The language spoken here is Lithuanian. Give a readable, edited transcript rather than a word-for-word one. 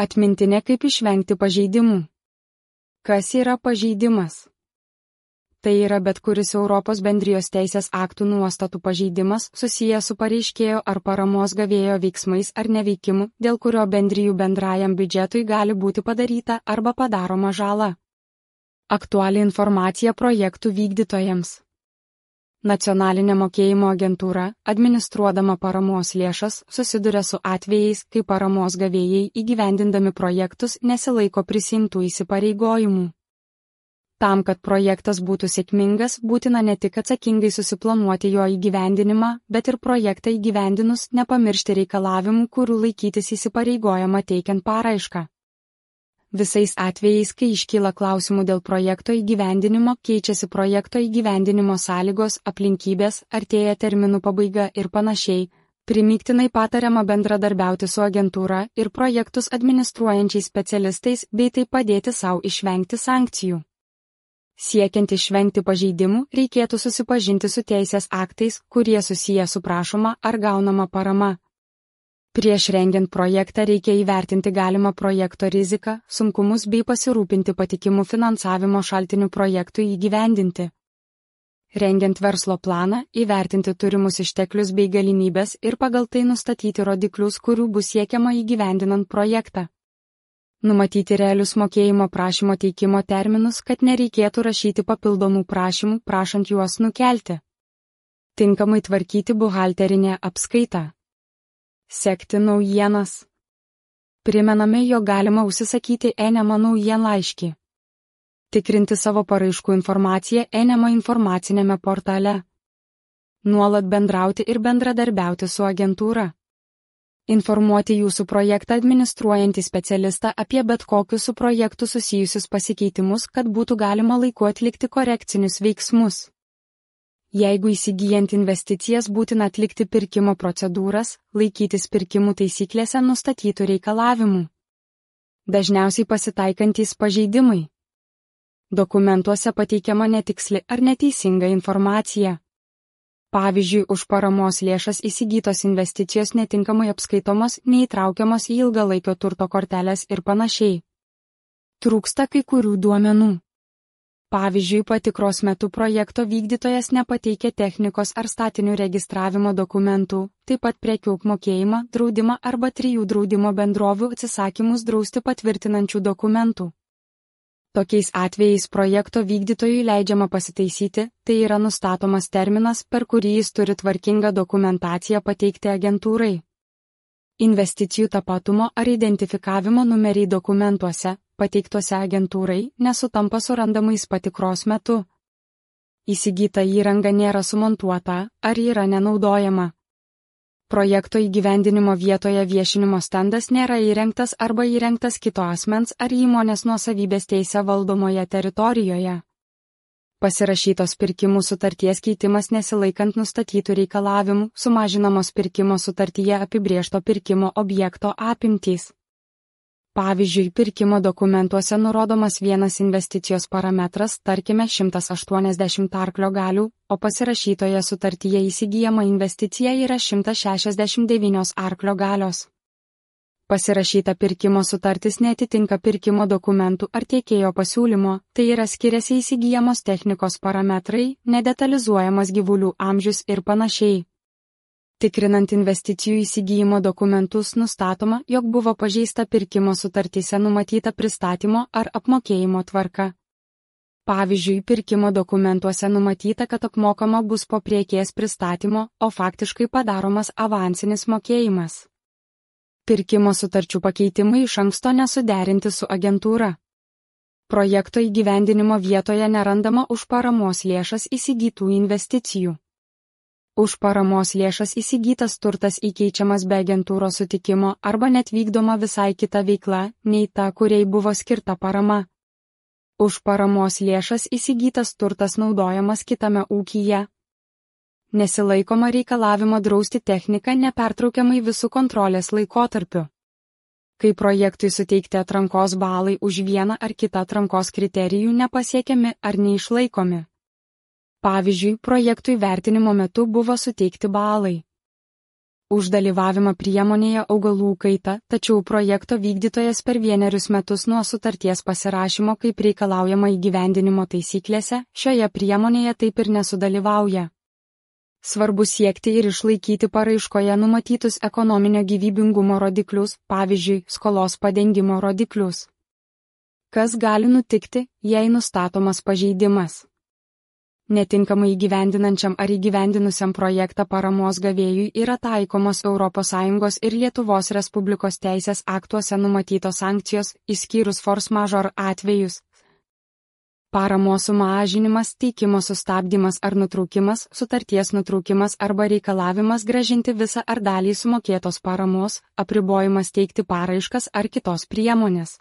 Atmintinė kaip išvengti pažeidimų. Kas yra pažeidimas? Tai yra bet kuris Europos bendrijos teisės aktų nuostatų pažeidimas susijęs su pareiškėjo ar paramos gavėjo veiksmais ar neveikimu, dėl kurio bendrijų bendrajam biudžetui gali būti padaryta arba padaroma žala. Aktuali informacija projektų vykdytojams. Nacionalinė mokėjimo agentūra, administruodama paramos lėšas, susiduria su atvejais, kai paramos gavėjai įgyvendindami projektus nesilaiko prisiimtų įsipareigojimų. Tam, kad projektas būtų sėkmingas, būtina ne tik atsakingai susiplanuoti jo įgyvendinimą, bet ir projektą įgyvendinus nepamiršti reikalavimų, kurių laikytis įsipareigojama teikiant paraišką. Visais atvejais, kai iškyla klausimų dėl projekto įgyvendinimo, keičiasi projekto įgyvendinimo sąlygos, aplinkybės, artėja terminų pabaiga ir panašiai, primygtinai patariama bendradarbiauti su agentūra ir projektus administruojančiais specialistais bei taip padėti savo išvengti sankcijų. Siekiant išvengti pažeidimų, reikėtų susipažinti su teisės aktais, kurie susiję su prašoma ar gaunama parama. Prieš rengiant projektą reikia įvertinti galimą projekto riziką, sunkumus bei pasirūpinti patikimų finansavimo šaltinių projektui įgyvendinti. Rengiant verslo planą, įvertinti turimus išteklius bei galimybės ir pagal tai nustatyti rodiklius, kurių bus siekiama įgyvendinant projektą. Numatyti realius mokėjimo prašymo teikimo terminus, kad nereikėtų rašyti papildomų prašymų, prašant juos nukelti. Tinkamai tvarkyti buhalterinę apskaitą. Sekti naujienas. Primename, jog galima užsisakyti Enema naujienlaiškį. Tikrinti savo paraiškų informaciją Enema informacinėme portale. Nuolat bendrauti ir bendradarbiauti su agentūra. Informuoti jūsų projektą administruojantį specialistą apie bet kokius su projektu susijusius pasikeitimus, kad būtų galima laiku atlikti korekcinius veiksmus. Jeigu įsigyjant investicijas būtina atlikti pirkimo procedūras, laikytis pirkimų taisyklėse nustatytų reikalavimų. Dažniausiai pasitaikantys pažeidimai. Dokumentuose pateikiama netiksli ar neteisinga informacija. Pavyzdžiui, už paramos lėšas įsigytos investicijos netinkamai apskaitomos, neįtraukiamos į ilgalaikio turto korteles ir panašiai. Trūksta kai kurių duomenų. Pavyzdžiui, patikros metu projekto vykdytojas nepateikė technikos ar statinių registravimo dokumentų, taip pat prekių apmokėjimą, draudimą arba 3 draudimo bendrovių atsisakymus drausti patvirtinančių dokumentų. Tokiais atvejais projekto vykdytojui leidžiama pasitaisyti, tai yra nustatomas terminas, per kurį jis turi tvarkingą dokumentaciją pateikti agentūrai. Investicijų tapatumo ar identifikavimo numeriai dokumentuose, pateiktuose agentūrai, nesutampa su randamais patikros metu. Įsigyta įranga nėra sumontuota, ar yra nenaudojama. Projekto įgyvendinimo vietoje viešinimo standas nėra įrengtas arba įrengtas kito asmens ar įmonės nuosavybės teise valdomoje teritorijoje. Pasirašytos pirkimų sutarties keitimas nesilaikant nustatytų reikalavimų, sumažinamos pirkimo sutartyje apibrėžto pirkimo objekto apimtys. Pavyzdžiui, pirkimo dokumentuose nurodomas vienas investicijos parametras, tarkime 180 arklio galių, o pasirašytoje sutartyje įsigyjama investicija yra 169 arklio galios. Pasirašyta pirkimo sutartis neatitinka pirkimo dokumentų ar tiekėjo pasiūlymo, tai yra skiriasi įsigyjamos technikos parametrai, nedetalizuojamas gyvulių amžius ir panašiai. Tikrinant investicijų įsigyjimo dokumentus nustatoma, jog buvo pažeista pirkimo sutartyse numatyta pristatymo ar apmokėjimo tvarka. Pavyzdžiui, pirkimo dokumentuose numatyta, kad apmokama bus po prekės pristatymo, o faktiškai padaromas avansinis mokėjimas. Pirkimo sutarčių pakeitimai iš anksto nesuderinti su agentūra. Projekto įgyvendinimo vietoje nerandama už paramos lėšas įsigytų investicijų. Už paramos lėšas įsigytas turtas įkeičiamas be agentūros sutikimo arba net vykdoma visai kita veikla, nei ta, kuriai buvo skirta parama. Už paramos lėšas įsigytas turtas naudojamas kitame ūkyje. Nesilaikoma reikalavimo drausti techniką nepertraukiamai visų kontrolės laikotarpiu. Kai projektui suteikti atrankos balai už vieną ar kitą atrankos kriterijų nepasiekiami ar neišlaikomi. Pavyzdžiui, projektui vertinimo metu buvo suteikti balai už dalyvavimą priemonėje augalų kaita, tačiau projekto vykdytojas per 1 metus nuo sutarties pasirašymo, kaip reikalaujama įgyvendinimo taisyklėse, šioje priemonėje taip ir nesudalyvauja. Svarbu siekti ir išlaikyti paraiškoje numatytus ekonominio gyvybingumo rodiklius, pavyzdžiui, skolos padengimo rodiklius. Kas gali nutikti, jei nustatomas pažeidimas? Netinkamai įgyvendinančiam ar įgyvendinusiam projektą paramos gavėjui yra taikomos ES ir Lietuvos Respublikos teisės aktuose numatytos sankcijos, išskyrus force majeure atvejus. Paramos sumažinimas, teikimo sustabdymas ar nutraukimas, sutarties nutraukimas arba reikalavimas grąžinti visą ar dalį sumokėtos paramos, apribojimas teikti paraiškas ar kitos priemonės.